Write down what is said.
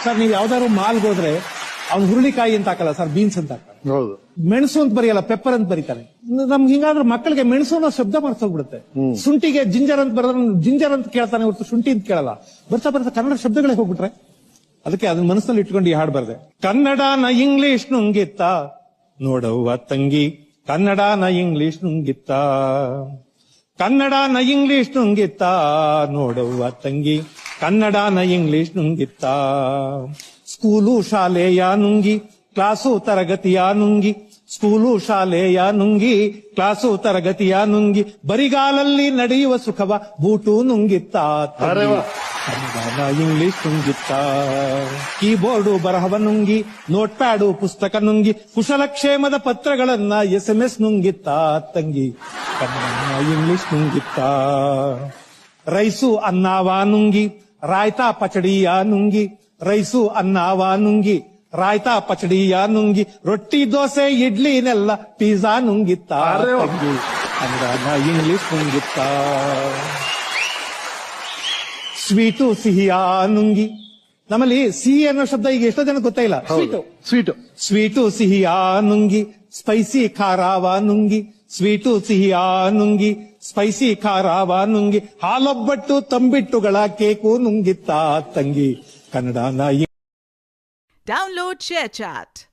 Sir ನೀವು ಯಾವ್ದಾದ್ರು ಮಾಲ್ಗೆ ಹೋದ್ರೆ ಅವ್ನು ಹುರುಳಿಕಾಯಿ ಅಂತ ಹಾಕಲ್ಲ ಸರ್, ಬೀನ್ಸ್ ಅಂತ ಹಾಕಲ್ಲ. ಹೌದು. ಮೆಣಸು ಅಂತ ಬರೆಯಲ್ಲ, ಪೆಪ್ಪರ್ ಅಂತ ಬರೀತಾನೆ. ನಮ್ಗೆ ಹಿಂಗಾದ್ರೆ ಮಕ್ಕಳಿಗೆ ಮೆಣಸು ಅನ್ನೋ ಶಬ್ದ ಮರ್ತೋಗ್ಬಿಡುತ್ತೆ. ಶುಂಠಿಗೆ ಜಿಂಜರ್ ಅಂತ ಬರೆದ್ರೆ ಜಿಂಜರ್ ಅಂತ ಕೇಳ್ತಾನೆ ಹೊರತು ಶುಂಠಿ ಅಂತ ಕೇಳಲ್ಲ. ಬರ್ತಾ ಬರ್ತಾ ಕನ್ನಡ ಶಬ್ದಗಳೇ ಹೋಗ್ಬಿಟ್ರೆ ಅದಕ್ಕೆ ಅದನ್ನ ಮನಸ್ಸಲ್ಲಿ ಇಟ್ಕೊಂಡು ಈ ಹಾಡು ಬರ್ದೆ. ಕನ್ನಡನ ಇಂಗ್ಲಿಷ್ ನುಂಗಿತ್ತ ನೋಡವ್ವ ತಂಗಿ, ಕನ್ನಡನ ಇಂಗ್ಲಿಷ್ ನುಂಗಿತ್ತ, ಕನ್ನಡನ ಇಂಗ್ಲಿಷ್ ನುಂಗಿತ್ತ ನೋಡವ್ವ ತಂಗಿ, ಕನ್ನಡನ ಇಂಗ್ಲಿಷ್ ನುಂಗಿತ್ತ. ಸ್ಕೂಲು ಶಾಲೆಯ ನುಂಗಿ, ಕ್ಲಾಸು ತರಗತಿಯ ನುಂಗಿ, ಸ್ಕೂಲು ಶಾಲೆಯ ನುಂಗಿ, ಕ್ಲಾಸು ತರಗತಿಯ ನುಂಗಿ, ಬರಿಗಾಲಲ್ಲಿ ನಡೆಯುವ ಸುಖವ ಬೂಟು ನುಂಗಿತ್ತ ತಂಗಿ, ಕನ್ನಡನ ಇಂಗ್ಲಿಷ್ ನುಂಗಿತ್ತ. ಕೀಬೋರ್ಡು ಬರಹವ ನುಂಗಿ, ನೋಟ್ ಪ್ಯಾಡು ಪುಸ್ತಕ ನುಂಗಿ, ಕುಶಲಕ್ಷೇಮದ ಪತ್ರಗಳನ್ನ SMS ನುಂಗಿತ್ತ ತಂಗಿ, ಕನ್ನಡನ ಇಂಗ್ಲಿಷ್ ನುಂಗಿತ್ತ. ರೈಸು ಅನ್ನವ ನುಂಗಿ, ರಾಯ್ತಾ ಪಚಡಿಯ ನುಂಗಿ, ರೈಸು ಅನ್ನವ ನುಂಗಿ, ರಾಯ್ತಾ ಪಚಡಿಯ ನುಂಗಿ, ರೊಟ್ಟಿ ದೋಸೆ ಇಡ್ಲಿನೆಲ್ಲ ಪಿಜ್ಜಾ ನುಂಗಿತ್ತ ತಂಗಿ, ಕನ್ನಡನ ಇಂಗ್ಲಿಷ್ ನುಂಗಿತ್ತ. ಸ್ವೀಟು ಸಿಹಿಯ ನುಂಗಿ, ನಮ್ಮಲ್ಲಿ ಸಿಹಿ ಅನ್ನೋ ಶಬ್ದ ಈಗ ಎಷ್ಟೋ ಜನ ಗೊತ್ತಾ ಇಲ್ಲ. ಸ್ವೀಟು ಸ್ವೀಟು ಸಿಹಿಯ ನುಂಗಿ, ಸ್ಪೈಸಿ ಖಾರಾವ ನುಂಗಿ, ಸ್ವೀಟು ಸಿಹಿಯ ನುಂಗಿ, ಸ್ಪೈಸಿ ಖಾರಾವ ನುಂಗಿ, ಹಾಲೊಬ್ಬಟ್ಟು ತಂಬಿಟ್ಟುಗಳ ಕೇಕು ನುಂಗಿತ್ತ ತಂಗಿ, ಕನ್ನಡನ. Download ShareChat.